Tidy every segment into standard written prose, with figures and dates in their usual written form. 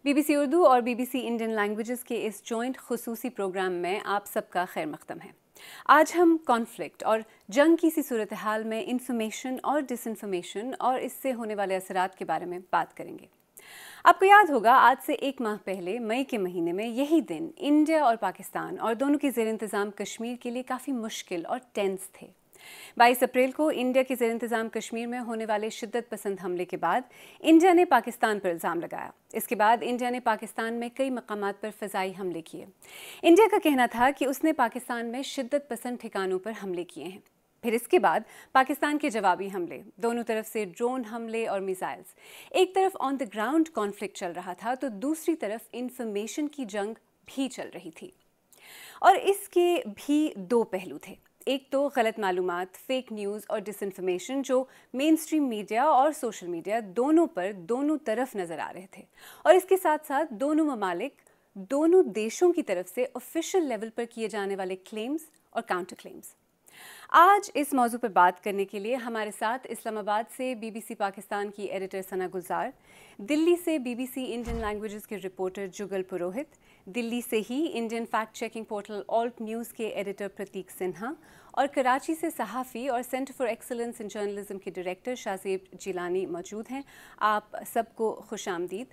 BBC Urdu और BBC Indian languages के इस जॉइंट खुसूसी प्रोग्राम में आप सबका खैर मक़दम है। आज हम कॉन्फ्लिक्ट और जंग की सी सूरत हाल में इंफॉर्मेशन और डिसइंफॉर्मेशन और इससे होने वाले असरात के बारे में बात करेंगे। आपको याद होगा, आज से एक माह पहले मई के महीने में यही दिन इंडिया और पाकिस्तान और दोनों के ज़ेर इंतज़ाम कश्मीर के लिए काफ़ी मुश्किल और टेंस थे। 22 अप्रैल को इंडिया के ज़ेर इंतज़ाम कश्मीर में होने वाले शिद्दत पसंद हमले के बाद इंडिया ने पाकिस्तान पर इल्ज़ाम लगाया। इसके बाद इंडिया ने पाकिस्तान में कई मकामात पर फ़िज़ाई हमले किए। इंडिया का कहना था कि उसने पाकिस्तान में शिद्दत पसंद ठिकानों पर हमले किए हैं। फिर इसके बाद पाकिस्तान के जवाबी हमले, दोनों तरफ से ड्रोन हमले और मिसाइल्स। एक तरफ ऑन द ग्राउंड कॉन्फ्लिक्ट चल रहा था तो दूसरी तरफ इंफॉर्मेशन की जंग भी चल रही थी। और इसके भी दो पहलू थे। एक तो गलत मालूमात, फेक न्यूज़ और डिसइंफॉर्मेशन जो मेन स्ट्रीम मीडिया और सोशल मीडिया दोनों पर दोनों तरफ नज़र आ रहे थे, और इसके साथ साथ दोनों ममालिक, दोनों देशों की तरफ से ऑफिशियल लेवल पर किए जाने वाले क्लेम्स और काउंटर क्लेम्स। आज इस मौजू पर बात करने के लिए हमारे साथ इस्लामाबाद से BBC पाकिस्तान की एडिटर सना गुलजार, दिल्ली से BBC इंडियन लैंग्वेजेस के रिपोर्टर जुगल पुरोहित, दिल्ली से ही Indian fact checking portal alt news के एडिटर प्रतीक सिन्हा और कराची से सहाफ़ी और centre for excellence in journalism के डायरेक्टर शाज़ेब जिलानी मौजूद हैं। आप सबको खुश आमदीद।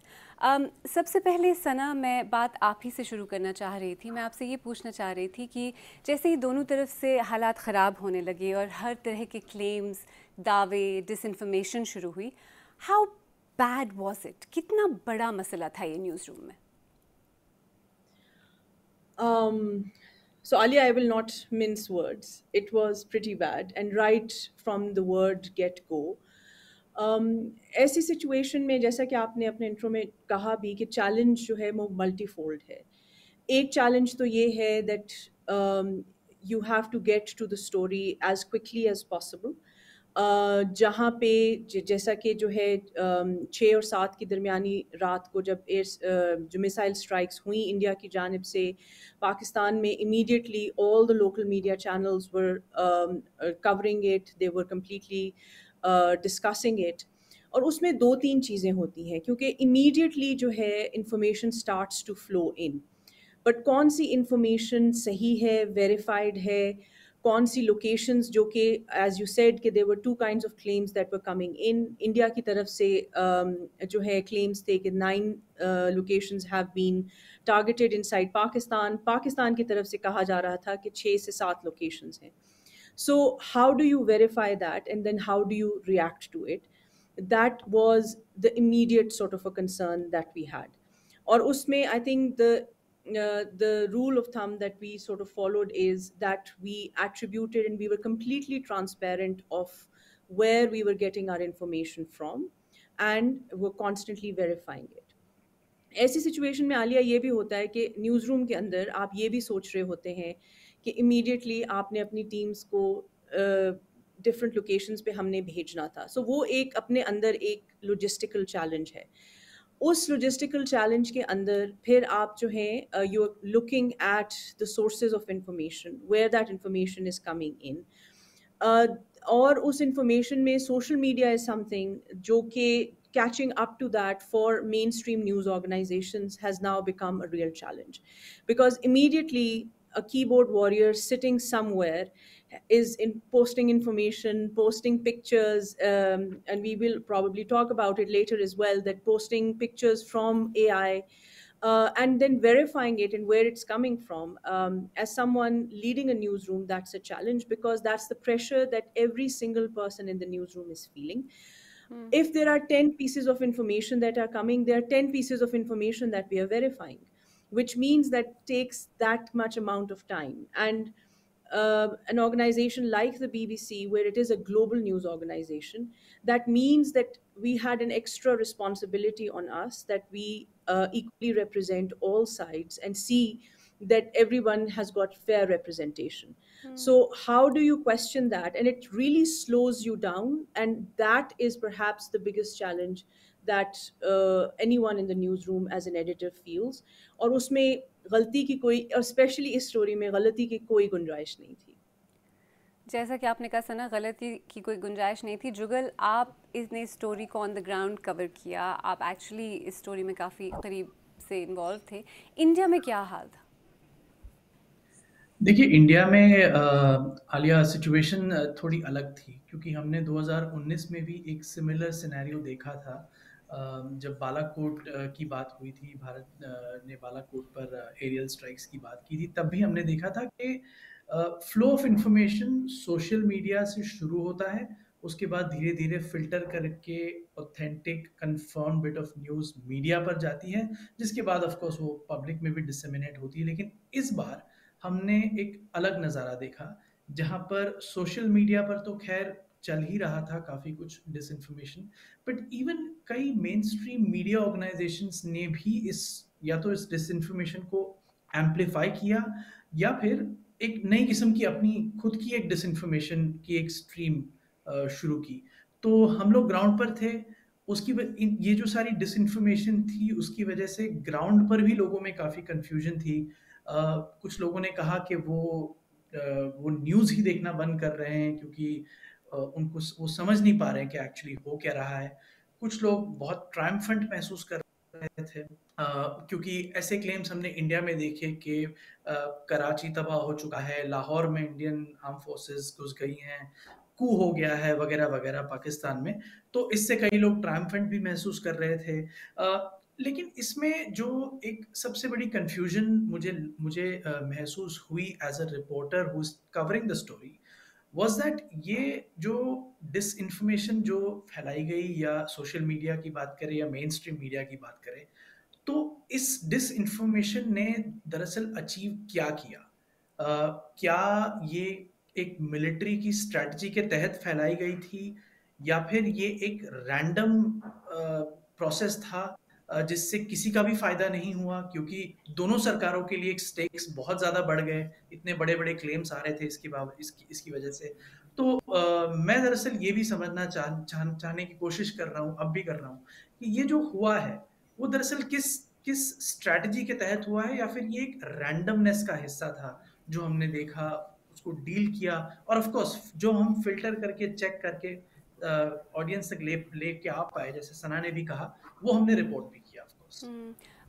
सबसे पहले सना, मैं बात आप ही से शुरू करना चाह रही थी। मैं आपसे ये पूछना चाह रही थी कि जैसे ही दोनों तरफ से हालात ख़राब होने लगे और हर तरह के क्लेम्स, दावे, डिसइंफॉर्मेशन शुरू हुई, हाउ बैड वॉज इट? कितना बड़ा मसला था ये न्यूज़ रूम में? So Alia, I will not mince words. It was pretty bad, and right from the word get go. ऐसी सिचुएशन में, जैसा कि आपने अपने इंट्रो में कहा भी, कि चैलेंज जो है वो मल्टीफोल्ड है। एक चैलेंज तो ये है that you have to get to the story as quickly as possible. जहाँ पे जैसा कि जो है 6 और 7 की दरमियानी रात को जब जो मिसाइल स्ट्राइक्स हुई इंडिया की जानिब से पाकिस्तान में, immediately all the local media channels were covering it, they were completely discussing it. और उसमें 2-3 चीज़ें होती हैं, क्योंकि इमीडिएटली जो है information starts to flow in, but कौन सी इंफॉर्मेशन सही है, वेरीफाइड है, कौन सी लोकेशंस जो कि एज यू सेड कि there were 2 kinds of claims that were coming in. India की तरफ से जो है क्लेम्स थे कि 9 locations have been targeted inside Pakistan. Pakistan की तरफ से कहा जा रहा था कि 6 से 7 लोकेशंस हैं। So how do you verify that, and then how do you react to it? That was the immediate sort of a concern that we had. Or usme, I think the rule of thumb that we sort of followed is that we attributed and we were completely transparent of where we were getting our information from, and were constantly verifying it. ऐसी situation में आलिया ये भी होता है कि news room के अंदर आप ये भी सोच रहे होते हैं कि इमीडिएटली आपने अपनी टीम्स को डिफरेंट लोकेशंस पे हमने भेजना था। सो वो एक अपने अंदर एक लॉजिस्टिकल चैलेंज है। उस लॉजिस्टिकल चैलेंज के अंदर फिर आप जो है you are looking at the sources of information, where that information is coming in. और उस इंफॉर्मेशन में सोशल मीडिया इज समथिंग जो कि catching up to that for mainstream news organizations has now become a real challenge, because immediately a keyboard warrior sitting somewhere is posting information, posting pictures, and we will probably talk about it later as well, that posting pictures from AI, and then verifying it and where it's coming from. As someone leading a newsroom, that's a challenge, because that's the pressure that every single person in the newsroom is feeling. If there are 10 pieces of information that are coming, there are 10 pieces of information that we are verifying, which means that takes that much amount of time. And an organization like the BBC, where it is a global news organization, that means that we had an extra responsibility on us, that we equally represent all sides and see that everyone has got fair representation. So how do you question that? And it really slows you down, and that is perhaps the biggest challenge that anyone in the newsroom as an editor feels. और उसमें गलती की कोई, और specially इस story में गलती की कोई गुंजाइश नहीं थी। जैसा कि आपने कहा सना, गलती की कोई गुंजाइश नहीं थी। जुगल, आप इसने स्टोरी को ऑन द ग्राउंड कवर किया, आप एक्चुअली इस स्टोरी में काफ़ी करीब से इन्वॉल्व थे, इंडिया में क्या हाल था? देखिए, इंडिया में आलिया सिचुएशन थोड़ी अलग थी, क्योंकि हमने 2019 में भी एक सिमिलर सिनेरियो देखा था। जब बालाकोट की बात हुई थी, भारत ने बालाकोट पर एरियल स्ट्राइक्स की बात की थी, तब भी हमने देखा था कि flow of information social media से शुरू होता है, उसके बाद धीरे धीरे फिल्टर करके authentic confirm bit of news media पर जाती है, जिसके बाद ऑफ कोर्स वो पब्लिक में भी डिसेमिनेट होती है। लेकिन इस बार हमने एक अलग नज़ारा देखा, जहाँ पर सोशल मीडिया पर तो खैर चल ही रहा था काफ़ी कुछ डिसइंफॉर्मेशन, बट इवन कई मेन स्ट्रीम मीडिया ऑर्गेनाइजेशंस ने भी या तो इस डिसइंफॉर्मेशन को एम्पलीफाई किया, या फिर एक नई किस्म की अपनी खुद की एक डिसइंफॉर्मेशन की एक स्ट्रीम शुरू की। तो हम लोग ग्राउंड पर थे, ये जो सारी डिसइंफॉर्मेशन थी उसकी वजह से ग्राउंड पर भी लोगों में काफ़ी कन्फ्यूजन थी। कुछ लोगों ने कहा कि वो न्यूज़ ही देखना बंद कर रहे हैं, क्योंकि उनको वो समझ नहीं पा रहे हैं कि एक्चुअली हो क्या रहा है। कुछ लोग बहुत ट्रायम्फेंट महसूस कर रहे थे, क्योंकि ऐसे क्लेम्स हमने इंडिया में देखे कि कराची तबाह हो चुका है, लाहौर में इंडियन आर्म फोर्सेस घुस गई हैं, कू हो गया है वगैरह वगैरह पाकिस्तान में। तो इससे कई लोग ट्रायम्फेंट भी महसूस कर रहे थे। लेकिन इसमें जो एक सबसे बड़ी कंफ्यूजन मुझे मुझे महसूस हुई as a reporter who is covering the story, was that ये जो डिसइंफॉर्मेशन जो फैलाई गई, या सोशल मीडिया की बात करें या मेन स्ट्रीम मीडिया की बात करें, तो इस डिसइंफॉर्मेशन ने दरअसल अचीव क्या किया? क्या ये एक मिलिट्री की स्ट्रैटेजी के तहत फैलाई गई थी, या फिर ये एक रैंडम प्रोसेस था जिससे किसी का भी फायदा नहीं हुआ, क्योंकि दोनों सरकारों के लिए एक स्टेक्स बहुत ज़्यादा बढ़ गए, इतने बड़े बड़े क्लेम्स आ रहे थे इसकी वजह से। तो मैं दरअसल ये भी समझना चाहने की कोशिश कर रहा हूँ, अब भी कर रहा हूँ, कि ये जो हुआ है वो दरअसल किस किस स्ट्रैटेजी के तहत हुआ है, या फिर ये एक रैंडमनेस का हिस्सा था जो हमने देखा, उसको डील किया, और ऑफ कोर्स जो हम फिल्टर करके चेक करके ऑडियंस तक लेके आ पाए, जैसे सना ने भी कहा, वो हमने रिपोर्ट भी किया ऑफ कोर्स।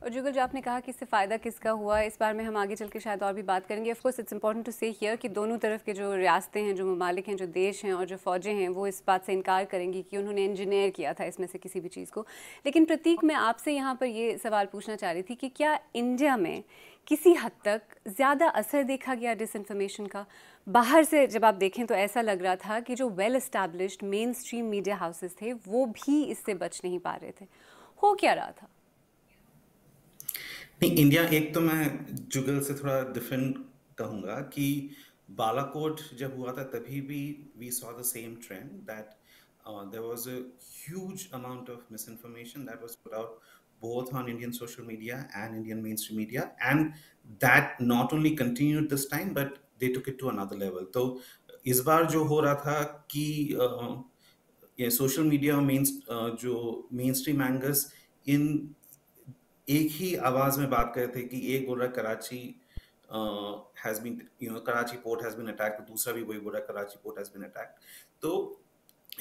और जुगल, जो आपने कहा कि इससे फ़ायदा किसका हुआ, इस बारे में हम आगे चल के शायद और भी बात करेंगे। Of course it's important to say here कि दोनों तरफ के जो रियासतें हैं, जो ममालिक हैं, जो देश हैं और जो फ़ौजें हैं, वो इस बात से इनकार करेंगी कि उन्होंने इंजीनियर किया था इसमें से किसी भी चीज़ को। लेकिन प्रतीक, मैं आपसे यहाँ पर ये सवाल पूछना चाह रही थी कि क्या इंडिया में किसी हद तक ज़्यादा असर देखा गया डिसइंफॉर्मेशन का? बाहर से जब आप देखें तो ऐसा लग रहा था कि जो well established main stream media houses थे वो भी इससे बच नहीं पा रहे थे। हो क्या रहा था? नहीं, इंडिया, एक तो मैं जुगल से थोड़ा डिफरेंट कहूँगा कि बालाकोट जब हुआ था तभी भी we saw the same trend that there was a huge amount of misinformation that was put out both on Indian social media and Indian mainstream media, and that not only continued this time but they took it to another level. तो इस बार जो हो रहा था कि ये social media और जो मेन स्ट्रीम एंगर्स इन एक ही आवाज में बात कर रहे थे कि एक बोल रहा है Karachi has been Karachi port has been attacked, तो दूसरा भी वही बोल रहा है Karachi port has been attacked. तो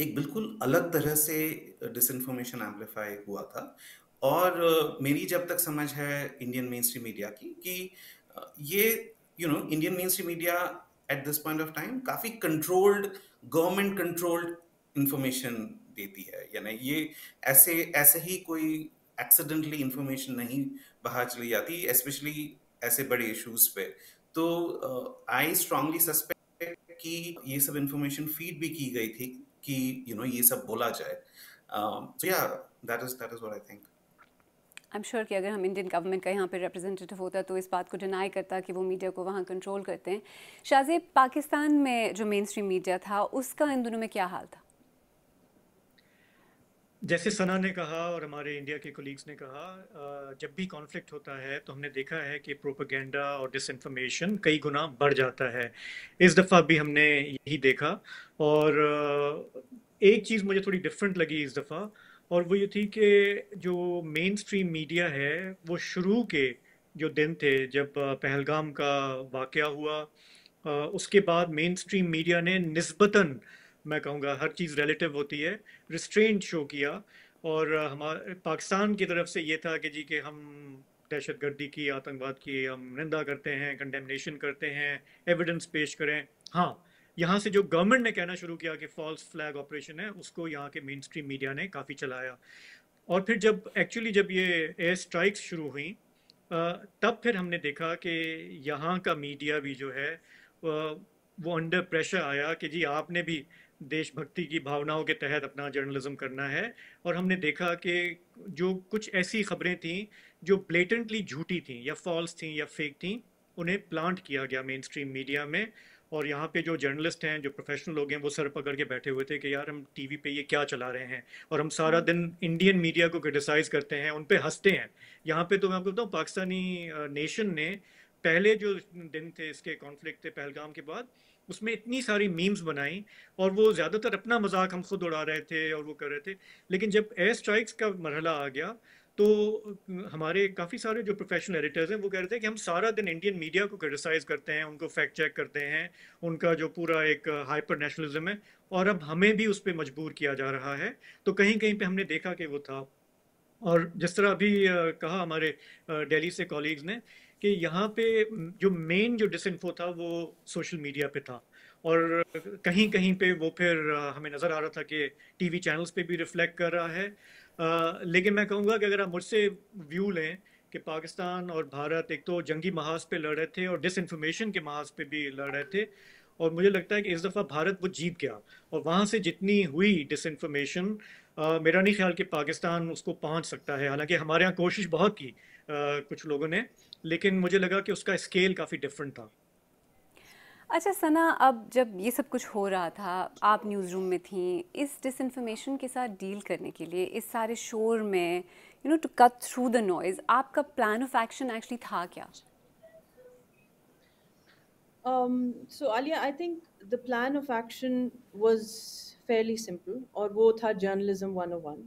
एक बिल्कुल अलग तरह से डिसइंफॉर्मेशन एम्पलीफाई हुआ था। और मेरी जब तक समझ है इंडियन मेन स्ट्रीम मीडिया की कि ये Indian mainstream media at this point of time काफी कंट्रोल्ड, गवर्नमेंट कंट्रोल्ड इंफॉर्मेशन देती है, यानी ये ऐसे ही कोई एक्सीडेंटली इंफॉर्मेशन नहीं बाहर चली जाती, स्पेशली ऐसे बड़े इश्यूज पे। तो आई स्ट्रांगली सस्पेक्ट कि ये सब इंफॉर्मेशन फीड भी की गई थी कि ये सब बोला जाए। सो या that is what I think. I am sure कि अगर हम इंडियन गवर्नमेंट का यहाँ पे रिप्रेजेंटेटिव होता तो इस बात को डिनाई करता कि वो मीडिया को वहाँ कंट्रोल करते हैं। शाहजेब, पाकिस्तान में जो मेन स्ट्रीम मीडिया था उसका इन दिनों में क्या हाल था? जैसे सना ने कहा और हमारे इंडिया के कोलीग्स ने कहा, जब भी कॉन्फ्लिक्ट होता है तो हमने देखा है कि प्रोपेगेंडा और डिसइंफॉर्मेशन कई गुना बढ़ जाता है। इस दफ़ा भी हमने यही देखा। और एक चीज़ मुझे थोड़ी डिफरेंट लगी इस दफ़ा, और वो ये थी कि जो मेन स्ट्रीम मीडिया है वो शुरू के जो दिन थे जब पहलगाम का वाक़या हुआ, उसके बाद मेन स्ट्रीम मीडिया ने निस्बतन, मैं कहूँगा हर चीज़ रिलेटिव होती है, रिस्ट्रेंट शो किया। और हमारे पाकिस्तान की तरफ से ये था कि जी कि हम दहशतगर्दी की, आतंकवाद की हम निंदा करते हैं, कंडेमनेशन करते हैं, एविडेंस पेश करें। हाँ, यहाँ से जो गवर्नमेंट ने कहना शुरू किया कि फॉल्स फ्लैग ऑपरेशन है, उसको यहाँ के मेन स्ट्रीम मीडिया ने काफ़ी चलाया। और फिर जब ये एयर स्ट्राइक्स शुरू हुई, तब फिर हमने देखा कि यहाँ का मीडिया भी जो है वो अंडर प्रेशर आया कि जी आपने भी देशभक्ति की भावनाओं के तहत अपना जर्नलिज्म करना है। और हमने देखा कि जो कुछ ऐसी खबरें थीं जो ब्लेटेंटली झूठी थीं या फॉल्स थीं या फेक थीं, उन्हें प्लांट किया गया मेन स्ट्रीम मीडिया में। और यहाँ पे जो जर्नलिस्ट हैं, जो प्रोफेशनल लोग हैं, वो सर पकड़ के बैठे हुए थे कि यार हम टीवी पे ये क्या चला रहे हैं, और हम सारा दिन इंडियन मीडिया को क्रिटिसाइज करते हैं, उन पे हंसते हैं। यहाँ पे तो मैं आपको बताऊँ, पाकिस्तानी नेशन ने पहले जो दिन थे इसके कॉन्फ्लिक्ट थे पहलगाम के बाद, उसमें इतनी सारी मीम्स बनाई, और वो ज़्यादातर अपना मजाक हम खुद उड़ा रहे थे और वो कर रहे थे। लेकिन जब एयर स्ट्राइक्स का मरहला आ गया तो हमारे काफ़ी सारे जो प्रोफेशनल एडिटर्स हैं वो कह रहे थे कि हम सारा दिन इंडियन मीडिया को क्रिटिसाइज़ करते हैं, उनको फैक्ट चेक करते हैं, उनका जो पूरा एक हाइपर नेशनलिज्म है, और अब हमें भी उस पर मजबूर किया जा रहा है। तो कहीं कहीं पे हमने देखा कि वो था। और जिस तरह अभी कहा हमारे दिल्ली से कॉलीग्स ने कि यहाँ पे जो मेन जो डिसइंफो था वो सोशल मीडिया पे था, और कहीं कहीं पे वो फिर हमें नज़र आ रहा था कि टीवी चैनल्स पे भी रिफ्लेक्ट कर रहा है। लेकिन मैं कहूँगा कि अगर आप मुझसे व्यू लें कि पाकिस्तान और भारत एक तो जंगी महाज पे लड़ रहे थे और डिसइंफॉर्मेशन के महाज पे भी लड़ रहे थे, और मुझे लगता है कि इस दफ़ा भारत वो जीत गया। और वहाँ से जितनी हुई डिसइंफॉर्मेशन, मेरा नहीं ख्याल कि पाकिस्तान उसको पहुँच सकता है। हालांकि हमारे यहाँ कोशिश बहुत की कुछ लोगों ने, लेकिन मुझे लगा कि उसका स्केल काफ़ी डिफरेंट था। अच्छा सना, अब जब ये सब कुछ हो रहा था, आप न्यूज़ रूम में थी, इस डिसइंफॉर्मेशन के साथ डील करने के लिए, इस सारे शोर में, to cut through the noise, आपका प्लान ऑफ एक्शन एक्चुअली था क्या? So Alia, I think the plan of action was fairly simple, और वो था journalism 101।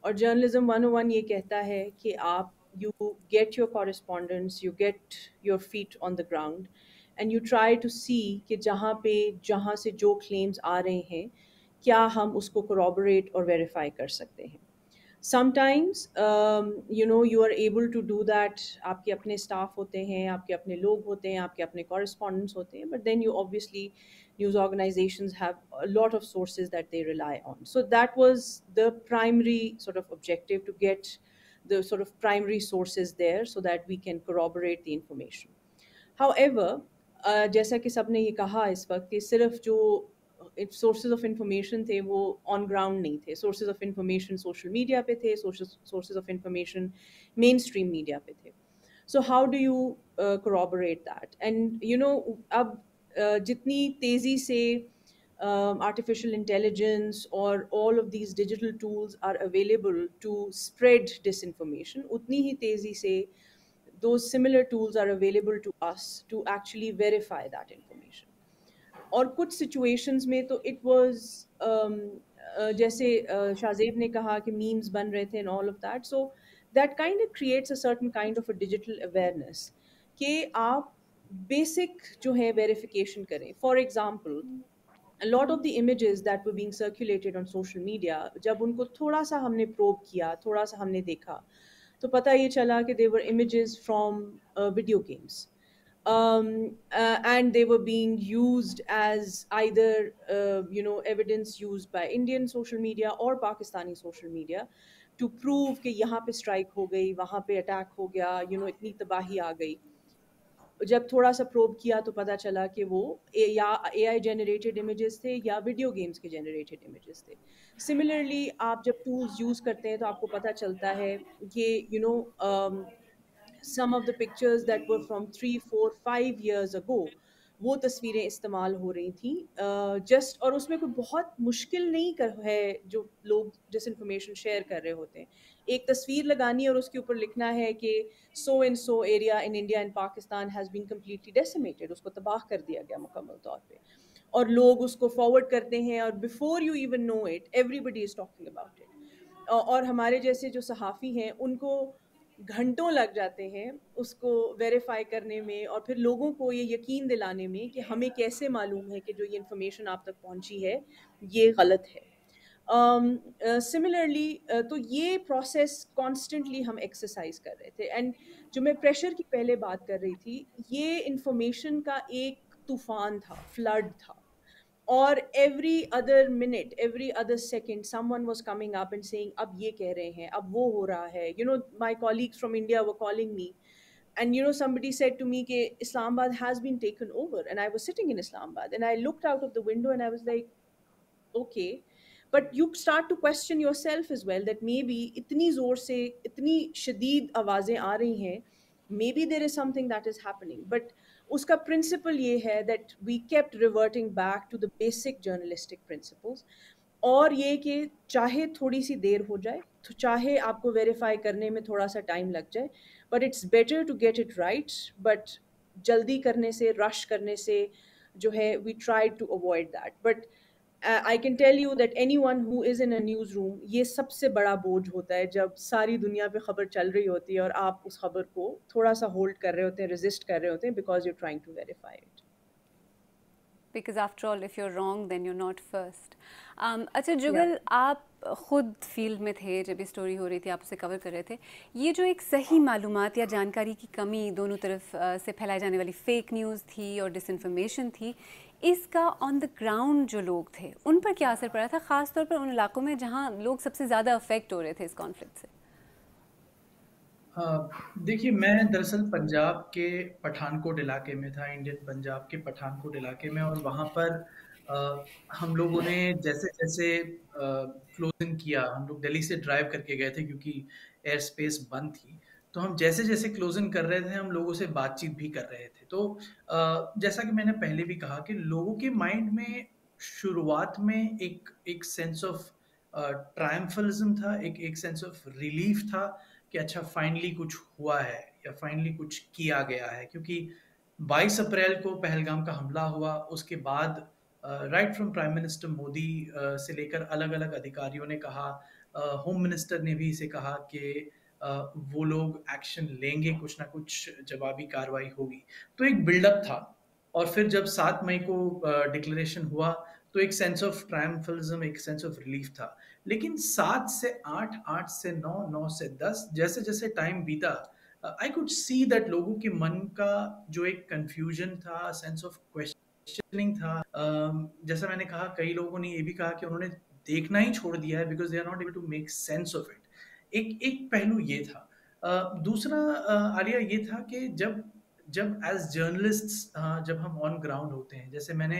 और journalism 101 ये कहता है कि आप you get your correspondence, you get your feet on the ground, and you try to see कि जहाँ से जो claims आ रहे हैं, क्या हम उसको corroborate और verify कर सकते हैं। Sometimes you are able to do that, आपके अपने staff होते हैं, आपके अपने लोग होते हैं, आपके अपने correspondents होते हैं, but then you obviously, news organizations have a lot of sources that they rely on. So that was the primary sort of objective, to get the sort of primary sources there so that we can corroborate the information. However, जैसा कि सबने ये कहा इस वक्त कि सिर्फ जो सोर्सेज ऑफ इंफॉर्मेशन थे वो ऑन ग्राउंड नहीं थे। Sources of information social media पे थे, sources of information main stream media पे थे। So how do you corroborate that? And अब जितनी तेज़ी से artificial intelligence or all of these digital tools are available to spread disinformation, utni hi tezi se those similar tools are available to us to actually verify that information. और कुछ situations में तो it was जैसे शाहजेब ने कहा कि memes बन रहे थे and all of that, so that kind of creates a certain kind of a digital awareness कि आप basic जो है verification करें। For example, a lot of the images that were being circulated on social media, जब उनको थोड़ा सा हमने probe किया, थोड़ा सा हमने देखा, तो पता ये चला कि they were images from video games. And they were being used as either evidence used by Indian social media or Pakistani social media to prove कि यहाँ पे strike हो गई, वहाँ पे attack हो गया, इतनी तबाही आ गई। जब थोड़ा सा प्रोब किया तो पता चला कि वो या AI generated images थे या video games के generated images थे। Similarly, आप जब tools use करते हैं तो आपको पता चलता है कि some of the pictures that were from 3, 4, 5 years ago, वो तस्वीरें इस्तेमाल हो रही थी जस्ट, और उसमें कोई बहुत मुश्किल नहीं है जो लोग डिसइंफॉर्मेशन शेयर कर रहे होते हैं। एक तस्वीर लगानी और उसके ऊपर लिखना है कि so and so area in India and Pakistan has been completely decimated, उसको तबाह कर दिया गया मुकम्मल तौर पे, और लोग उसको फॉरवर्ड करते हैं और before you even know it everybody is talking about it. और हमारे जैसे जो सहाफ़ी हैं उनको घंटों लग जाते हैं उसको वेरीफाई करने में और फिर लोगों को ये यकीन दिलाने में कि हमें कैसे मालूम है कि जो ये इन्फॉर्मेशन आप तक पहुंची है ये गलत है। सिमिलरली तो ये प्रोसेस कॉन्स्टेंटली हम एक्सरसाइज कर रहे थे. एंड जो मैं प्रेशर की पहले बात कर रही थी, ये इंफॉर्मेशन का एक तूफान था, फ्लड था. और every other minute, every other second, someone was coming up and saying, अब ये कह रहे हैं, अब वो हो रहा है. You know, my colleagues from India were calling me. And you know, somebody said to me that Islamabad has been taken over. And I was sitting in Islamabad and I looked out of the window and I was like, okay. But you start to question yourself as well that maybe इतनी जोर से इतनी शदीद आवाज़ें आ रही हैं, maybe there is something that is happening. But उसका principle ये है that we kept reverting back to the basic journalistic principles. और ये कि चाहे थोड़ी सी देर हो जाए, तो चाहे आपको वेरीफाई करने में थोड़ा सा टाइम लग जाए, but it's better to get it right. But जल्दी करने से, रश करने से जो है, we try to avoid that. But I can tell you that anyone who is in a newsroom, ये सबसे बड़ा बोझ होता है जब सारी दुनिया पे खबर चल रही होती है और आप उस खबर को थोड़ा सा होल्ड कर रहे होते हैं, रेजिस्ट कर रहे होते हैं, because you trying to verify it. Because after all, if you're wrong, then you're not first. अच्छा जुगल, आप ख़ुद फील्ड में थे जब ये स्टोरी हो रही थी, आप उसे कवर कर रहे थे. ये जो एक सही मालूमात या जानकारी की कमी दोनों तरफ से फैलाई जाने वाली फेक न्यूज़ थी और डिसइंफॉर्मेशन थी, इसका ऑन द ग्राउंड जो लोग थे उन पर क्या असर पड़ा था, ख़ास तौर पर उन इलाकों में जहाँ लोग सबसे ज़्यादा अफेक्ट हो रहे थे इस कॉन्फ्लिक्ट से? देखिए, मैं दरअसल पंजाब के पठानकोट इलाके में था, इंडियन पंजाब के पठानकोट इलाके में, और वहाँ पर हम लोगों ने जैसे क्लोज इन किया, हम लोग दिल्ली से ड्राइव करके गए थे क्योंकि एयर स्पेस बंद थी. तो हम जैसे क्लोज इन कर रहे थे, हम लोगों से बातचीत भी कर रहे थे. तो जैसा कि मैंने पहले भी कहा कि लोगों के माइंड में शुरुआत में एक सेंस ऑफ ट्रायम्फलिज्म था, एक सेंस ऑफ रिलीफ था कि अच्छा फाइनली कुछ हुआ है या फाइनली कुछ किया गया है. क्योंकि 22 अप्रैल को पहलगाम का हमला हुआ, उसके बाद right from prime minister Modi से लेकर अलग अलग अधिकारियों ने कहा, होम मिनिस्टर ने भी इसे कहा कि वो लोग एक्शन लेंगे, कुछ ना कुछ जवाबी कार्रवाई होगी. तो एक बिल्डअप था. और फिर जब 7 मई को डिक्लेरेशन हुआ तो एक सेंस ऑफ ट्रायम्फलिज्म, एक सेंस ऑफ रिलीफ था. लेकिन 7 से 8, 8 से 9, 9 से 10, जैसे जैसे टाइम बीता, आई कुड सी दैट लोगों के मन का जो एक कंफ्यूजन था, सेंस ऑफ क्वेश्चनिंग था. जैसा मैंने कहा, कई लोगों ने ये भी कहा कि उन्होंने देखना ही छोड़ दिया है because they are not able to make sense of it. एक पहलू ये था. दूसरा आलिया ये था कि जब एज जर्नलिस्ट जब हम ऑन ग्राउंड होते हैं, जैसे मैंने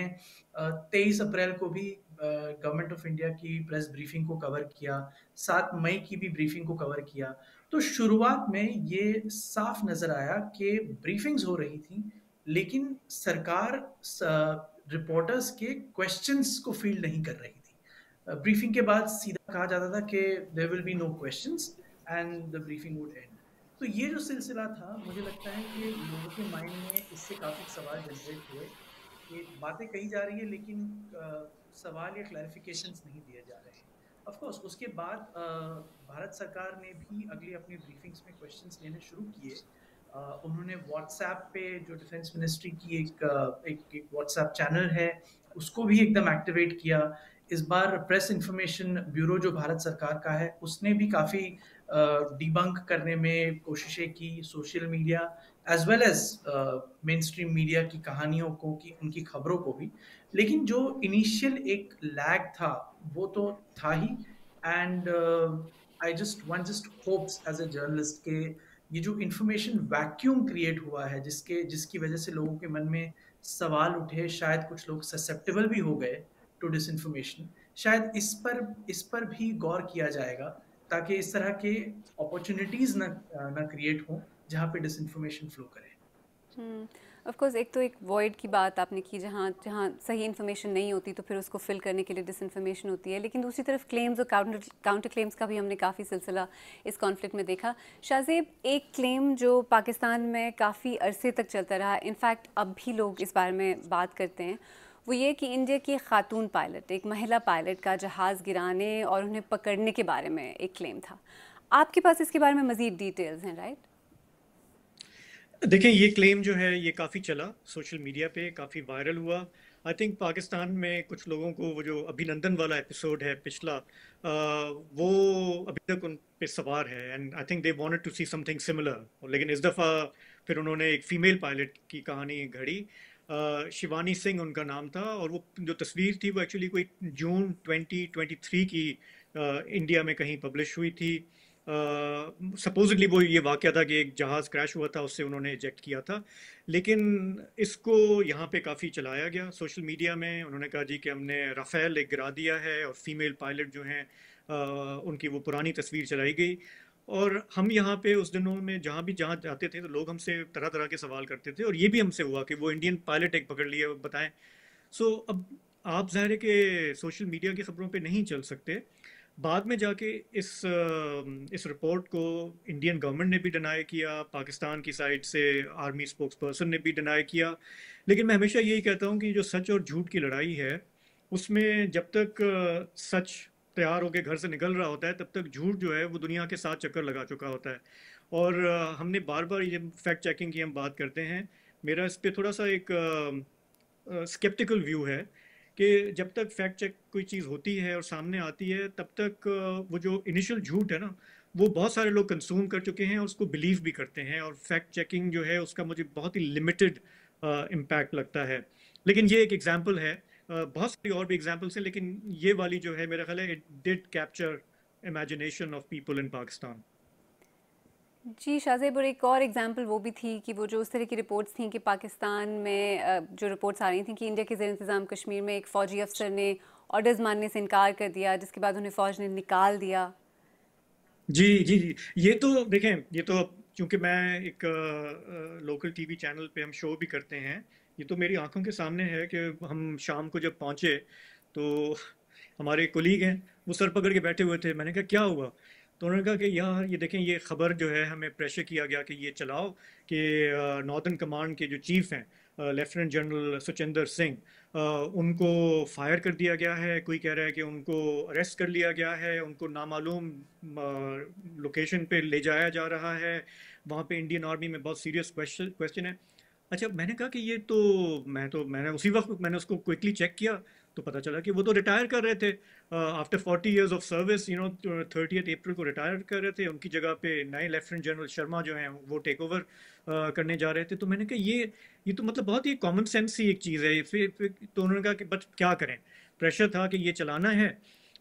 23 अप्रैल को भी गवर्नमेंट ऑफ इंडिया की प्रेस ब्रीफिंग को कवर किया, 7 मई की भी ब्रीफिंग को कवर किया, तो शुरुआत में ये साफ नजर आया कि ब्रीफिंग्स हो रही थी लेकिन सरकार रिपोर्टर्स के क्वेश्चंस को फील्ड नहीं कर रही थी. ब्रीफिंग के बाद सीधा कहा जाता था कि there will be no questions and the briefing would end. तो ये जो सिलसिला था, मुझे लगता है कि लोगों के माइंड में इससे काफ़ी सवाल जनरेट हुए कि बातें कही जा रही है लेकिन सवाल या क्लैरिफिकेशंस नहीं दिए जा रहे हैं. ऑफ कोर्स उसके बाद भारत सरकार ने भी अगली अपनी ब्रीफिंग्स में क्वेश्चंस लेने शुरू किए. उन्होंने व्हाट्सएप पे, जो डिफेंस मिनिस्ट्री की एक व्हाट्सएप चैनल है, उसको भी एकदम एक्टिवेट किया. इस बार प्रेस इंफॉर्मेशन ब्यूरो जो भारत सरकार का है, उसने भी काफ़ी डिबंक करने में कोशिशें की, social media as well as mainstream media की कहानियों को, की उनकी खबरों को भी. लेकिन जो इनिशियल एक लैग था वो तो था ही. And I just hopes as a journalist के ये जो इंफॉर्मेशन वैक्यूम क्रिएट हुआ है, जिसकी वजह से लोगों के मन में सवाल उठे, शायद कुछ लोग ससेप्टेबल भी हो गए टू डिसइंफॉर्मेशन, शायद इस पर भी गौर किया जाएगा ताकि इस तरह के अपॉर्चुनिटीज ना क्रिएट हो जहाँ पे डिसइंफॉर्मेशन फ्लो करे. ऑफ कोर्स एक तो एक वॉइड की बात आपने की, जहाँ सही इन्फॉर्मेशन नहीं होती तो फिर उसको फिल करने के लिए डिसइंफॉर्मेशन होती है. लेकिन दूसरी तरफ क्लेम्स और काउंटर क्लेम्स का भी हमने काफ़ी सिलसिला इस कॉन्फ्लिक्ट में देखा. शाहजेब, एक क्लेम जो पाकिस्तान में काफ़ी अरसे तक चलता रहा, इनफैक्ट अब भी लोग इस बारे में बात करते हैं, वो ये कि इंडिया की खातून पायलट, एक महिला पायलट का जहाज़ गिराने और उन्हें पकड़ने के बारे में एक क्लेम था. आपके पास इसके बारे में मज़ीद डिटेल्स हैं, राइट? देखिए, ये क्लेम जो है ये काफ़ी चला, सोशल मीडिया पे काफ़ी वायरल हुआ. आई थिंक पाकिस्तान में कुछ लोगों को वो जो अभिनंदन वाला एपिसोड है पिछला, वो अभी तक उन पे सवार है, and I think they wanted to see something similar. लेकिन इस दफ़ा फिर उन्होंने एक फीमेल पायलट की कहानी घड़ी। शिवानी सिंह उनका नाम था, और वो जो तस्वीर थी वो एक्चुअली कोई जून 2023 की इंडिया में कहीं पब्लिश हुई थी। सपोजिटली वो ये वाक़या था कि एक जहाज़ क्रैश हुआ था, उससे उन्होंने इजेक्ट किया था। लेकिन इसको यहाँ पे काफ़ी चलाया गया सोशल मीडिया में। उन्होंने कहा जी कि हमने राफेल एक गिरा दिया है, और फीमेल पायलट जो हैं उनकी वो पुरानी तस्वीर चलाई गई। और हम यहाँ पे उस दिनों में जहाँ जाते थे तो लोग हमसे तरह तरह के सवाल करते थे, और ये भी हमसे हुआ कि वो इंडियन पायलट एक पकड़ लिया, बताएं। सो अब आप ज़ाहिर है कि सोशल मीडिया की खबरों पे नहीं चल सकते। बाद में जाके इस रिपोर्ट को इंडियन गवर्नमेंट ने भी डिनाई किया, पाकिस्तान की साइड से आर्मी स्पोक्स पर्सन ने भी डिनाई किया। लेकिन मैं हमेशा यही कहता हूँ कि जो सच और झूठ की लड़ाई है, उसमें जब तक सच तैयार होकर घर से निकल रहा होता है, तब तक झूठ जो है वो दुनिया के 7 चक्कर लगा चुका होता है। और हमने बार बार ये फैक्ट चेकिंग की हम बात करते हैं, मेरा इस पर थोड़ा सा एक स्केप्टिकल व्यू है कि जब तक फैक्ट चेक कोई चीज़ होती है और सामने आती है, तब तक वो जो इनिशियल झूठ है ना, वो बहुत सारे लोग कंज्यूम कर चुके हैं और उसको बिलीव भी करते हैं, और फैक्ट चेकिंग जो है उसका मुझे बहुत ही लिमिटेड इम्पैक्ट लगता है। लेकिन ये एक एग्जांपल है, बहुत सारी और भी एग्जांपल्स हैं, लेकिन ये वाली जो है मेरा ख्याल है it did capture imagination of people in Pakistan. जी शाहजेब, और एक और एग्जांपल वो भी थी कि वो जो उस तरह की रिपोर्ट्स थी कि पाकिस्तान में जो रिपोर्ट्स आ रही थी कि इंडिया के ज़ेर इंतज़ाम कश्मीर में एक फ़ौजी अफसर ने ऑर्डर्स मानने से इनकार कर दिया, जिसके बाद उन्हें फ़ौज ने निकाल दिया। जी जी जी, ये तो देखें, ये तो चूंकि मैं एक लोकल टीवी चैनल पे हम शो भी करते हैं, ये तो मेरी आंखों के सामने है कि हम शाम को जब पहुंचे तो हमारे कोलीग हैं, वो सर पकड़ के बैठे हुए थे। मैंने कहा क्या हुआ? तो उन्होंने कहा कि यार ये देखें, ये खबर जो है हमें प्रेशर किया गया कि ये चलाओ कि नॉर्दर्न कमांड के जो चीफ हैं लेफ्टिनेंट जनरल सुचिंदर सिंह, उनको फायर कर दिया गया है। कोई कह रहा है कि उनको अरेस्ट कर लिया गया है, उनको नामालूम लोकेशन पे ले जाया जा रहा है। वहाँ पे इंडियन आर्मी में बहुत सीरियस क्वेश्चन है। अच्छा, मैंने कहा कि ये तो मैंने उसी वक्त मैंने उसको क्विकली चेक किया तो पता चला कि वो तो रिटायर कर रहे थे आफ्टर 40 इयर्स ऑफ सर्विस, 30 अप्रैल को रिटायर कर रहे थे। उनकी जगह पे नए लेफ्टिनेंट जनरल शर्मा जो हैं वो टेक ओवर करने जा रहे थे। तो मैंने कहा ये तो मतलब बहुत ही कॉमन सेंस ही एक चीज़ है। फिर तो उन्होंने कहा कि बट क्या करें, प्रेशर था कि ये चलाना है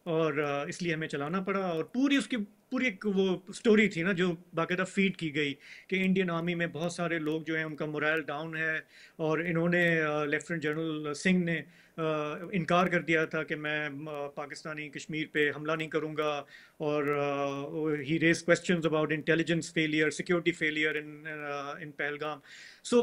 और इसलिए हमें चलाना पड़ा। और पूरी एक वो स्टोरी थी ना जो बाकायदा फीड की गई कि इंडियन आर्मी में बहुत सारे लोग जो हैं उनका मोरल डाउन है, और इन्होंने लेफ्टिनेंट जनरल सिंह ने इनकार कर दिया था कि मैं पाकिस्तानी कश्मीर पे हमला नहीं करूँगा। और he raise questions about intelligence failure, security failure in Pahalgam. So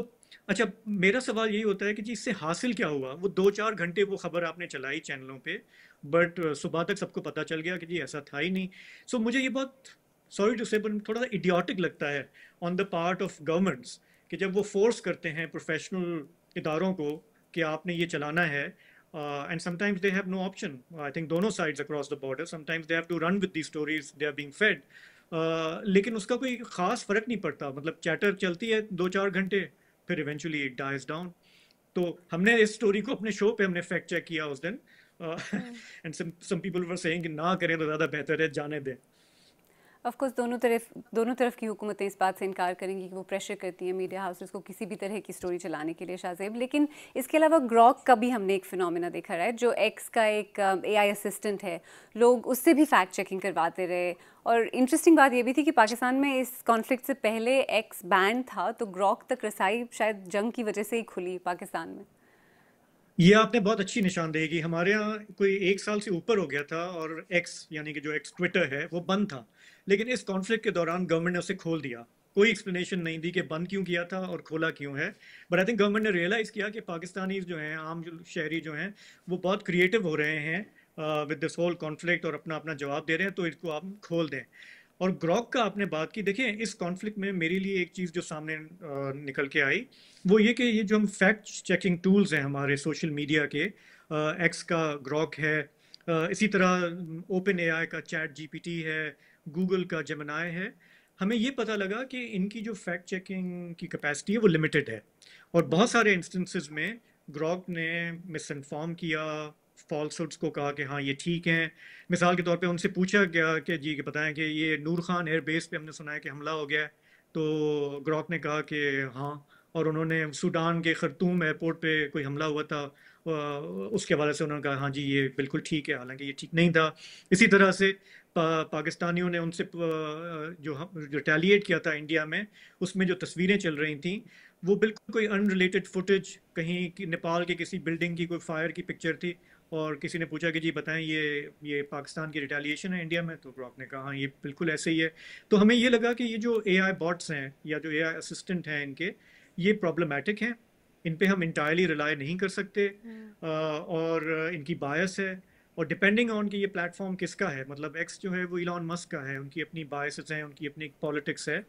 अच्छा, मेरा सवाल यही होता है कि जी इससे हासिल क्या हुआ? वो 2-4 घंटे वो खबर आपने चलाई चैनलों पे, बट सुबह तक सबको पता चल गया कि जी ऐसा था ही नहीं। सो मुझे ये बहुत, सॉरी टू से, थोड़ा सा इडियोटिक लगता है on the part of governments कि जब वो फोर्स करते हैं प्रोफेशनल इदारों को कि आपने ये चलाना है, and sometimes they have no option. I think दोनों sides across the border, sometimes they have to run with the stories they are being fed. लेकिन उसका कोई ख़ास फ़र्क नहीं पड़ता, मतलब चैटर चलती है 2-4 घंटे, फिर इवेंचुअली इट डाइज डाउन। तो हमने इस स्टोरी को अपने शो पे हमने फैक्ट चेक किया उस दिन, and some people were saying कि ना करें तो ज़्यादा बेहतर है, जाने दें। ऑफ कोर्स दोनों तरफ की हुकूमतें इस बात से इनकार करेंगी कि वो प्रेशर करती हैं मीडिया हाउसेस को किसी भी तरह की स्टोरी चलाने के लिए शाहजेब। लेकिन इसके अलावा ग्रॉक का भी हमने एक फिनोमेना देखा है, जो एक्स का एक AI असिस्टेंट है, लोग उससे भी फैक्ट चेकिंग करवाते रहे। और इंटरेस्टिंग बात ये भी थी कि पाकिस्तान में इस कॉन्फ्लिक्ट से पहले एक्स बैन था, तो ग्रॉक तक रसाई शायद जंग की वजह से ही खुली पाकिस्तान में। ये आपने बहुत अच्छी निशानदेही की। हमारे यहाँ कोई 1 साल से ऊपर हो गया था और एक्स यानी कि जो एक्स ट्विटर है वो बंद था, लेकिन इस कॉन्फ्लिक्ट के दौरान गवर्नमेंट ने उसे खोल दिया। कोई एक्सप्लेनेशन नहीं दी कि बंद क्यों किया था और खोला क्यों है, बट आई थिंक गवर्नमेंट ने रियलाइज़ किया कि पाकिस्तानी जो हैं, आम जो शहरी जो हैं, वो बहुत क्रिएटिव हो रहे हैं विद दिस होल कॉन्फ्लिक्ट और अपना अपना जवाब दे रहे हैं, तो इसको आप खोल दें। और ग्रॉक का आपने बात की, देखिए इस कॉन्फ्लिक्ट में मेरे लिए एक चीज़ जो सामने निकल के आई वो ये कि ये जो हम फैक्ट चेकिंग टूल्स हैं हमारे सोशल मीडिया के, एक्स का ग्रॉक है, इसी तरह ओपन AI का चैट GPT है, गूगल का जेमिनाई है, हमें ये पता लगा कि इनकी जो फैक्ट चेकिंग की कैपेसिटी है वो लिमिटेड है। और बहुत सारे इंस्टेंसेस में ग्रॉक ने मिस इन्फॉर्म किया, फॉल्सहुड्स को कहा कि हाँ ये ठीक है। मिसाल के तौर पे उनसे पूछा गया कि जी बताएं कि ये नूर खान एयर बेस पे हमने सुना है कि हमला हो गया है, तो ग्रॉक ने कहा कि हाँ, और उन्होंने सूडान के खर्तूम एयरपोर्ट पे कोई हमला हुआ था, उसके हवाले से उन्होंने कहा हाँ जी ये बिल्कुल ठीक है, हालांकि ये ठीक नहीं था। इसी तरह से पाकिस्तानियों ने उनसे जो रिटेलिएट किया था इंडिया में, उसमें जो तस्वीरें चल रही थी वो बिल्कुल कोई अनरिलेटेड फुटेज, कहीं की नेपाल के किसी बिल्डिंग की कोई फायर की पिक्चर थी, और किसी ने पूछा कि जी बताएं ये पाकिस्तान की रिटेलिएशन है इंडिया में, तो ग्रॉक ने कहा हाँ ये बिल्कुल ऐसे ही है। तो हमें ये लगा कि ये जो एआई बॉट्स हैं या जो एआई असिस्टेंट हैं इनके, ये प्रॉब्लमैटिक हैं, इन पे हम इंटायरली रिलाई नहीं कर सकते, और इनकी बायस है, और डिपेंडिंग ऑन कि ये प्लेटफॉर्म किसका है, मतलब एक्स जो है वो इलॉन मस्क का है, उनकी अपनी बायसेस हैं, उनकी अपनी पॉलिटिक्स है।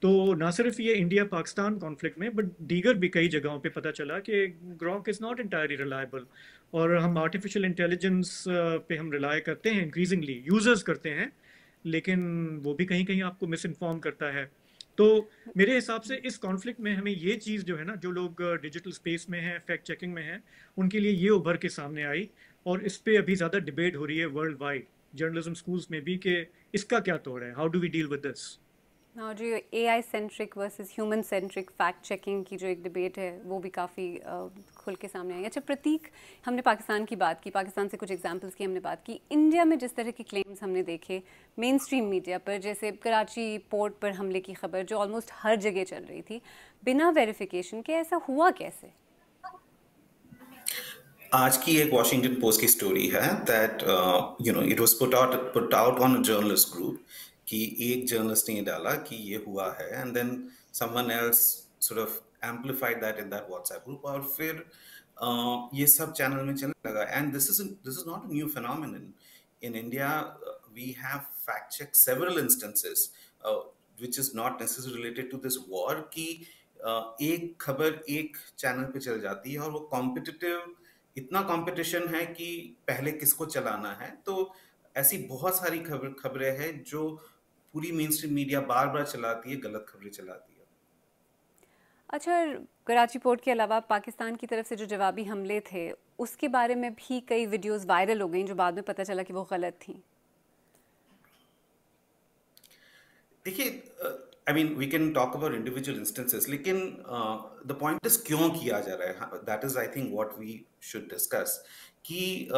तो ना सिर्फ ये इंडिया पाकिस्तान कॉन्फ्लिक्ट में, बट दीगर भी कई जगहों पे पता चला कि Grok is not entirely reliable, और हम आर्टिफिशियल इंटेलिजेंस पे हम रिलाई करते हैं, इंक्रीजिंगली यूजर्स करते हैं, लेकिन वो भी कहीं कहीं आपको मिस इन्फॉर्म करता है। तो मेरे हिसाब से इस कॉन्फ्लिक्ट में हमें ये चीज़ जो है ना, जो लोग डिजिटल स्पेस में हैं, फैक्ट चेकिंग में हैं, उनके लिए ये उभर के सामने आई, और इस पे अभी ज़्यादा डिबेट हो रही है वर्ल्ड वाइड जर्नलिज्म स्कूल्स में भी कि इसका क्या तोड़ है, how do we deal with this. और जो AI centric versus human centric fact checking की जो एक डिबेट है वो भी काफ़ी खुल के सामने आई। अच्छा प्रतीक, हमने पाकिस्तान की बात की, पाकिस्तान से कुछ एग्जांपल्स की हमने बात की, इंडिया में जिस तरह के क्लेम्स हमने देखे मेन स्ट्रीम मीडिया पर, जैसे कराची पोर्ट पर हमले की खबर जो ऑलमोस्ट हर जगह चल रही थी बिना वेरिफिकेशन के, ऐसा हुआ कैसे? आज की एक वॉशिंगटन पोस्ट की स्टोरी है that it was put out on a journalist group कि एक जर्नलिस्ट ने डाला कि ये हुआ है, and then someone else sort of amplified that in that WhatsApp group, और फिर ये सब चैनल में चलने लगा। And this is not a new phenomenon in India. We have fact check several instances which is not necessarily related to this war कि एक खबर एक चैनल पे चल जाती है और वो कॉम्पिटिटिव, इतना कंपटीशन है कि पहले किसको चलाना है। तो ऐसी बहुत सारी खबरें हैं जो पूरी मेन स्ट्रीम मीडिया बार बार चलाती है, गलत खबरें चलाती है। अच्छा, कराची पोर्ट के अलावा पाकिस्तान की तरफ से जो जवाबी हमले थे उसके बारे में भी कई वीडियोस वायरल हो गई जो बाद में पता चला कि वो गलत थी। देखिए, I mean, we can talk about individual instances, लेकिन the point is क्यों किया जा रहा है, that is I think what we should discuss, कि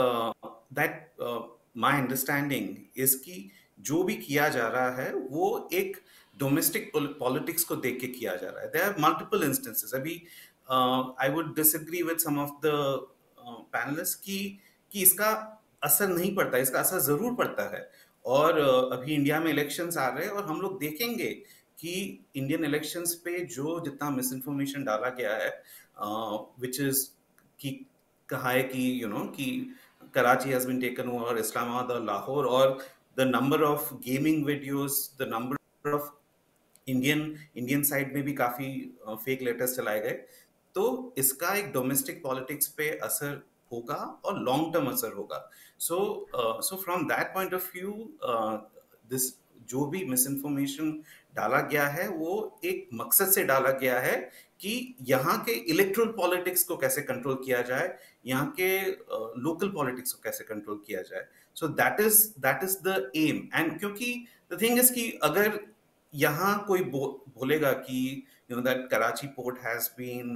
that my understanding is कि जो भी किया जा रहा है वो एक डोमेस्टिक पॉलिटिक्स को देख के किया जा रहा है। There are multiple instances. अभी I would disagree with some of the panelists कि इसका असर नहीं पड़ता, इसका असर जरूर पड़ता है। और अभी इंडिया में इलेक्शंस आ रहे हैं और हम लोग देखेंगे कि इंडियन इलेक्शंस पे जो जितना मिस इन्फॉर्मेशन डाला गया है, विच इज कि कहा है कि कि Karachi has been taken over, Islamabad और लाहौर, और the number of gaming videos, the number of Indian side में भी काफी फेक लेटर्स चलाए गए। तो इसका एक डोमेस्टिक पॉलिटिक्स पे असर होगा और लॉन्ग टर्म असर होगा। So from that point of view, this जो भी मिस इन्फॉर्मेशन डाला गया है वो एक मकसद से डाला गया है कि यहाँ के इलेक्ट्रल पॉलिटिक्स को कैसे कंट्रोल किया जाए, यहाँ के लोकल पॉलिटिक्स को कैसे कंट्रोल किया जाए। So that is the aim. And क्योंकि द थिंग इज कि अगर यहाँ कोई बोलेगा कि that Karachi port has been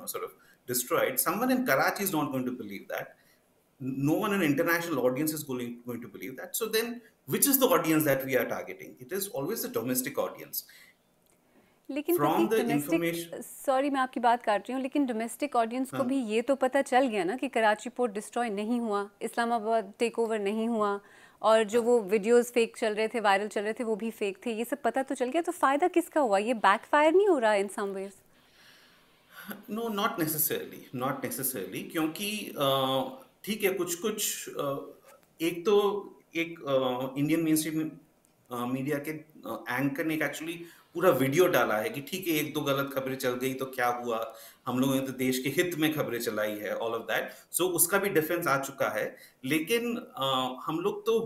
sort of destroyed, someone in Karachi is not going to believe that. No one in international audience is going to believe that. So then which is the audience that we are targeting? It is always the domestic audience. लेकिन From the domestic, sorry मैं आपकी बात काट रही हूँ, लेकिन domestic audience को भी ये तो पता चल गया ना कि कराची पोर्ट डिस्ट्रॉय नहीं हुआ, इस्लामाबाद टेक ओवर नहीं हुआ, और जो वो वीडियोस फेक चल रहे थे, वायरल चल रहे थे, वो भी फेक थे, ये सब पता तो चल गया। तो फायदा किसका हुआ? ये बैकफायर नहीं हो रहा in some ways? No, not necessarily, क्योंकि ठीक है, कुछ एक तो एक इंडियन मेन स्ट्रीम मीडिया के एंकर ने एक्चुअली पूरा वीडियो डाला है कि ठीक है एक दो गलत खबरें चल गई तो क्या हुआ, हम लोगों ने तो देश के हित में खबरें चलाई है, ऑल ऑफ दैट। सो उसका भी डिफेंस आ चुका है। लेकिन हम लोग तो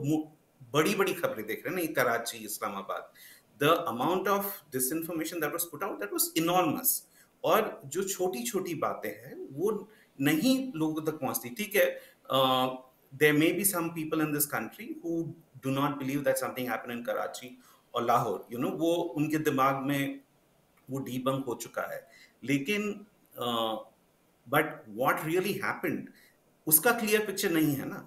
बड़ी बड़ी खबरें देख रहे हैं ना, Karachi, Islamabad, the amount of disinformation that was put out, that was enormous. और जो छोटी छोटी बातें हैं वो नहीं लोगों तक पहुंचती. ठीक है, there may be some people in this country who do not believe that something happened in Karachi or Lahore, you know, वो उनके दिमाग में वो debunk हो चुका है. लेकिन but what really happened, उसका clear picture नहीं है ना.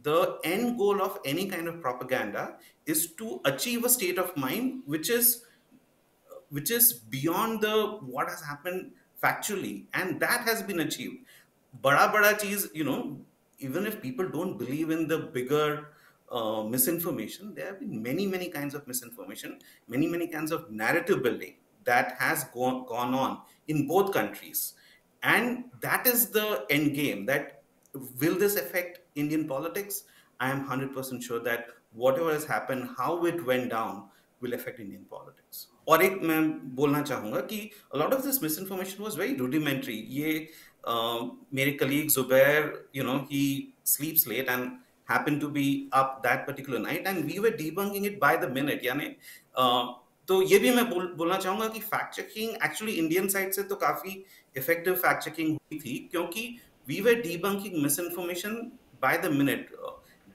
The end goal of any kind of propaganda is to achieve a state of mind which is beyond the what has happened factually, and that has been achieved. Bada cheez, you know, even if people don't believe in the bigger misinformation, there have been many kinds of misinformation, many kinds of narrative building that has gone on in both countries. And that is the end game. That will this affect Indian politics? I am 100% sure that whatever has happened, how it went down, will affect Indian politics. और एक मैं बोलना चाहूँगा कि a lot of this misinformation was very rudimentary. ये मेरे colleague Zubair, you know, he sleeps late and happened to be up that particular night, and we were debunking it by the minute. यानी तो ये भी मैं बोलना चाहूँगा कि fact checking actually Indian side से तो काफ़ी इफेक्टिव फैक्ट चेकिंग हुई थी, क्योंकि we were debunking misinformation by the minute.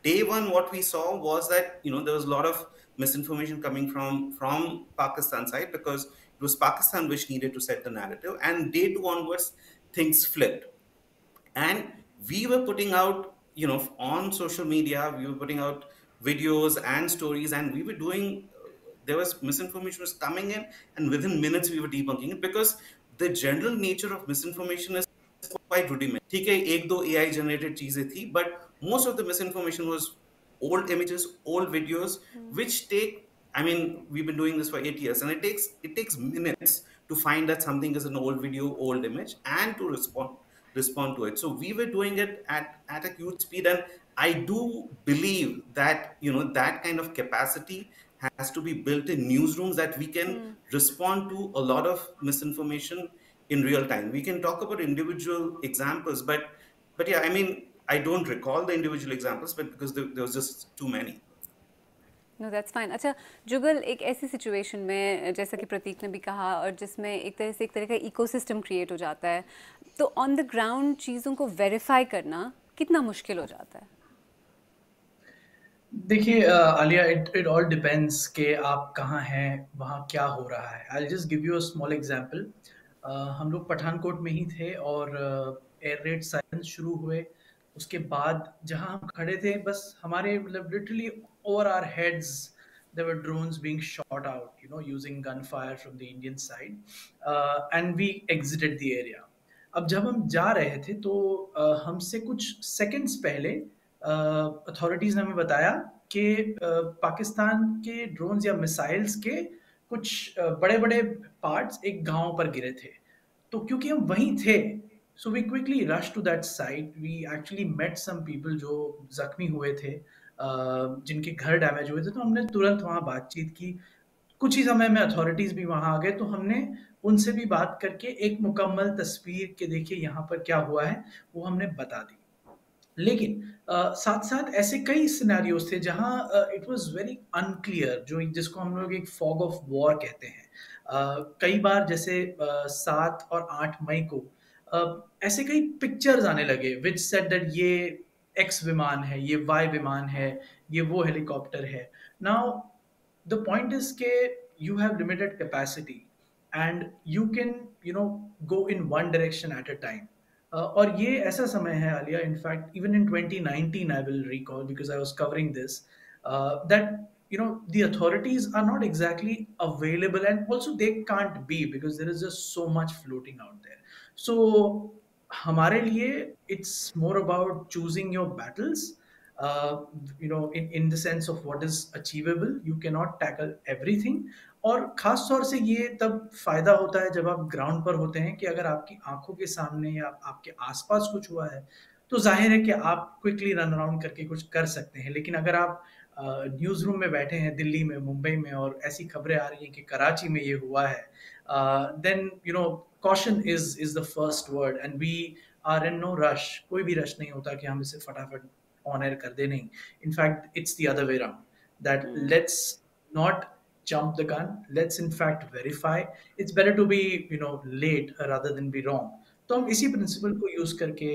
Day one, what we saw was that, you know, there was a lot of misinformation coming from Pakistan side, because it was Pakistan which needed to set the narrative. And day two onwards, things flipped. And we were putting out, you know, on social media, we were putting out videos and stories, and we were doing, there was misinformation was coming in, and within minutes we were debunking it, because the general nature of misinformation is quite rudimentary. ठीक है, एक दो AI generated चीजें थी, but most of the misinformation was old images, old videos, which take, I mean, we've been doing this for 8 years, and it takes minutes to find that something is an old video, old image, and to respond to it. So we were doing it at a huge speed, and I do believe that, you know, that kind of capacity has to be built in newsrooms, that we can respond to a lot of misinformation in real time. We can talk about individual examples, but yeah, I mean, I don't recall the individual examples, but because there was just too many. No, that's fine. अच्छा जुगल, एक ऐसी situation में जैसा कि प्रतीक ने भी कहा, और जिसमें एक तरह का इकोसिस्टम क्रिएट हो जाता है, तो ऑन द ग्राउंड चीज़ों को वेरीफाई करना कितना मुश्किल हो जाता है? देखिए आलिया, इट ऑल डिपेंड्स कि आप कहाँ हैं, वहाँ क्या हो रहा है. I just give you a small example. हम लोग पठानकोट में ही थे और एयर रेड साइरेंस शुरू हुए. उसके बाद जहाँ हम खड़े थे, बस हमारे मतलब literally over our heads there were drones being shot out, you know, using gunfire from the Indian side, and we exited the area. अब जब हम जा रहे थे तो हमसे कुछ सेकंड्स पहले अथॉरिटीज ने हमें बताया कि पाकिस्तान के ड्रोन्स या मिसाइल्स के कुछ बड़े बड़े पार्ट्स एक गांव पर गिरे थे. तो क्योंकि हम वहीं थे, so we quickly rush to that site. We actually met some people जो जख्मी हुए थे, जिनके घर डैमेज हुए थे. तो हमने तुरंत वहाँ बातचीत की. कुछ ही समय में अथॉरिटीज भी वहाँ आ गए, तो हमने उनसे भी बात करके एक मुकम्मल तस्वीर के देखिए यहाँ पर क्या हुआ है वो हमने बता दी. लेकिन साथ साथ ऐसे कई सिनेरियोज थे जहां इट वाज वेरी अनक्लियर, जो जिसको हम लोग एक फॉग ऑफ वॉर कहते हैं. कई बार जैसे 7 और 8 मई को ऐसे कई पिक्चर्स आने लगे विच सेड दैट ये एक्स विमान है, ये वाई विमान है, ये वो हेलीकॉप्टर है. नाउ द पॉइंट इज के you have limited capacity and you can, you know, go in one direction at a time. और ये ऐसा समय है Alia, in fact even in 2019 I will recall because I was covering this, that you know the authorities are not exactly available, and also they can't be because there is just so much floating out there. So हमारे लिए it's more about choosing your battles, you know, in the sense of what is achievable. You cannot tackle everything. और खास तौर से ये तब फायदा होता है जब आप ग्राउंड पर होते हैं कि अगर आपकी आंखों के सामने या आपके आसपास कुछ हुआ है तो जाहिर है कि आप क्विकली रन अराउंड करके कुछ कर सकते हैं. लेकिन अगर आप न्यूज़ रूम में बैठे हैं दिल्ली में, मुंबई में, और ऐसी खबरें आ रही हैं कि कराची में ये हुआ है, then you know caution is the first word, and we are in no rush. कोई भी रश नहीं होता कि हम इसे फटाफट ऑन एयर कर दे. नहीं, in fact it's the other way around, that let's not jump the gun, let's in fact verify. It's better to be, you know, late rather than be wrong. तो हम इसी प्रिंसिपल को यूज करके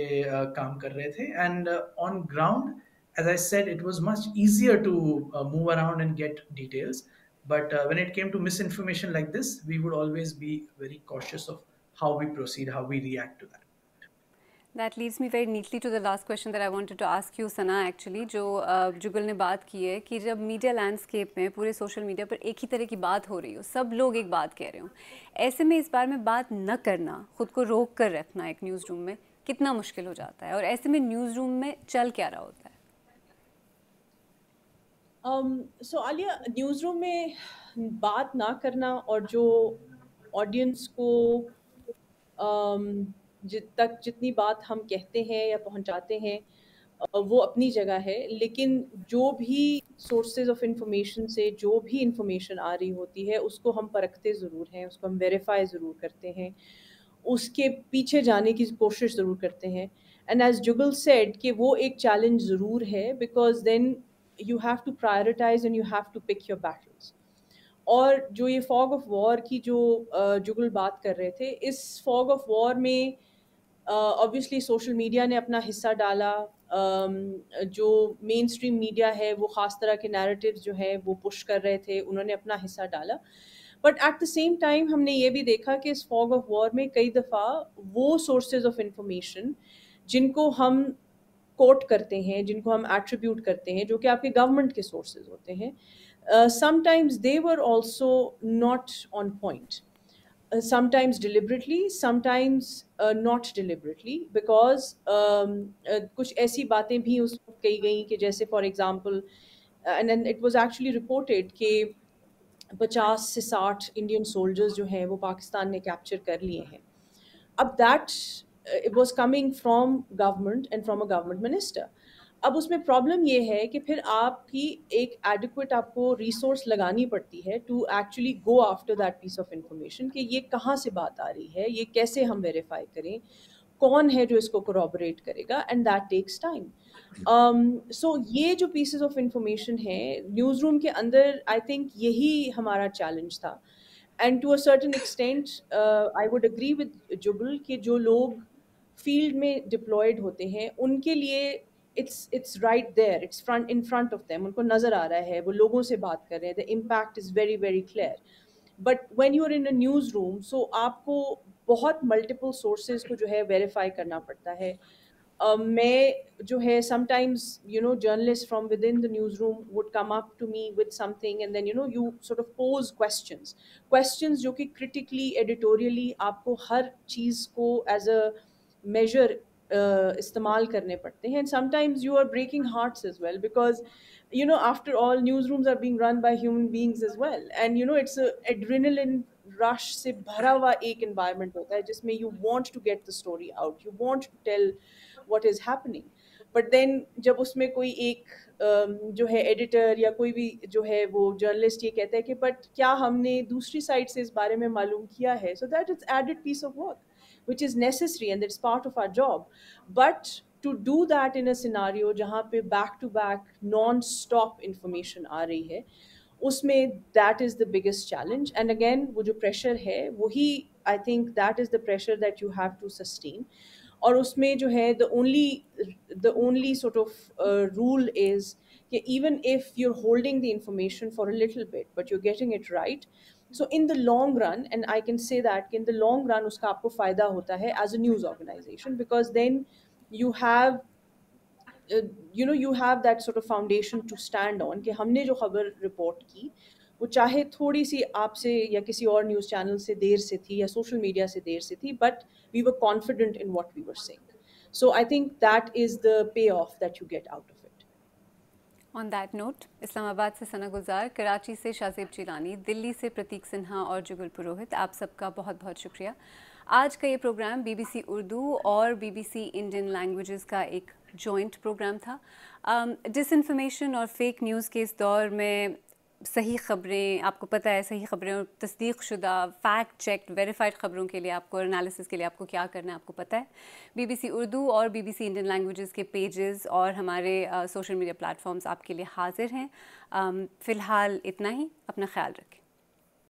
काम कर रहे थे and on ground as I said, it was much easier to move around and get details. But when it came to misinformation like this, we would always be very cautious of how we proceed, how we react to that. That leads me very neatly to the last question that I wanted to ask you, Sana, actually, जो जुगल ने बात की है कि जब media landscape में पूरे social media पर एक ही तरह की बात हो रही हो, सब लोग एक बात कह रहे हो, ऐसे में इस बारे में बात न करना, खुद को रोक कर रखना एक न्यूज़ रूम में कितना मुश्किल हो जाता है, और ऐसे में न्यूज़ रूम में चल क्या रहा होता है? सो आलिया, न्यूज़ रूम में बात ना करना और जो ऑडियंस को जितनी बात हम कहते हैं या पहुंचाते हैं वो अपनी जगह है, लेकिन जो भी सोर्सेज ऑफ इंफॉर्मेशन से जो भी इंफॉर्मेशन आ रही होती है उसको हम परखते ज़रूर हैं, उसको हम वेरीफाई ज़रूर करते हैं, उसके पीछे जाने की कोशिश ज़रूर करते हैं. एंड एज जुगल सेड कि वो एक चैलेंज ज़रूर है, because then you have to prioritize and you have to pick your battles. और जो ये फॉग ऑफ वॉर की जो जुगल बात कर रहे थे, इस फॉग ऑफ वॉर में ऑब्वियसली सोशल मीडिया ने अपना हिस्सा डाला. जो मेन स्ट्रीम मीडिया है वो ख़ास तरह के नैरेटिव्स जो है वो पुश कर रहे थे, उन्होंने अपना हिस्सा डाला. But at the same time हमने ये भी देखा कि इस फॉग ऑफ वॉर में कई दफ़ा वो सोर्सेज ऑफ इंफॉर्मेशन जिनको हम कोट करते हैं, जिनको हम एट्रीब्यूट करते हैं, जो कि आपके गवर्नमेंट के सोर्सेज होते हैं, sometimes they were also not on point, sometimes deliberately, sometimes not deliberately, because कुछ ऐसी बातें भी उस वक्त कही गई कि जैसे for example, and it was actually reported कि 50 से 60 इंडियन सोल्जर्स जो हैं वो पाकिस्तान ने कैप्चर कर लिए हैं. अब that it was coming from government and from a government minister. अब उसमें प्रॉब्लम ये है कि फिर आपकी एक एडिक्वेट आपको रिसोर्स लगानी पड़ती है to actually go after that piece of information कि ये कहाँ से बात आ रही है, ये कैसे हम वेरीफाई करें, कौन है जो इसको कोरॉबरेट करेगा, and that takes time. So ये जो पीसेस ऑफ इंफॉर्मेशन है न्यूज़ रूम के अंदर, आई थिंक यही हमारा चैलेंज था. And to a certain extent I would agree with Jugal कि जो लोग फील्ड में डिप्लॉयड होते हैं उनके लिए it's right there, it's front in front of them, उनको नज़र आ रहा है, वो लोगों से बात कर रहे हैं, the impact is very very clear. But when you are in a newsroom, so आपको बहुत मल्टीपल सोर्सेज को जो है वेरीफाई करना पड़ता है. मैं जो है sometimes you know journalist from within the newsroom would come up to me with something and then you sort of pose questions जो कि क्रिटिकली एडिटोरियली आपको हर चीज़ को एज अ measure इस्तेमाल करने पड़ते हैं. And sometimes you are breaking hearts as well, because you know after all newsrooms are being run by human beings as well, and you know it's a adrenaline rush से भरा हुआ एक environment होता है जिसमें you want to get the story out, you want to tell what is happening. But then जब उसमें कोई एक जो है एडिटर या कोई भी जो है वो जर्नलिस्ट ये कहता है कि बट क्या हमने दूसरी साइड से इस बारे में मालूम किया है, so that it's added piece of work which is necessary and it's part of our job. But to do that in a scenario जहाँ पे back to back non-stop information आ रही है, उसमें that is the biggest challenge. And again वो जो pressure है वही, I think that is the pressure that you have to sustain. और उसमें जो है the only sort of rule is कि even if you're holding the information for a little bit but you're getting it right, so in the long run, and I can say that in the long run उसका आपको फ़ायदा होता है as a news organization, because then you have you have that sort of foundation to stand on कि हमने जो खबर report की वो चाहे थोड़ी सी आपसे या किसी और न्यूज़ चैनल से देर से थी या सोशल मीडिया से देर से थी, but we were confident in what we were saying. So I think that is the payoff that you get out of it. On that note, Islamabad से सना गुलजार, कराची से शाज़ेब जिलानी, दिल्ली से प्रतीक सिन्हा और जुगल पुरोहित, आप सबका बहुत बहुत शुक्रिया. आज का ये प्रोग्राम BBC उर्दू और BBC इंडियन लैंग्वेजेस का एक जॉइंट प्रोग्राम था. डिसइंफॉर्मेशन और फेक न्यूज़ के इस दौर में सही ख़बरें, आपको पता है सही ख़बरें और तस्दीक शुदा फैक्ट चेक्ड वेरीफाइड ख़बरों के लिए आपको, एनालिसिस के लिए आपको क्या करना है आपको पता है. BBC उर्दू और BBC इंडियन लैंग्वेजेस के पेजेस और हमारे सोशल मीडिया प्लेटफॉर्म्स आपके लिए हाजिर हैं. फ़िलहाल इतना ही. अपना ख्याल रखें.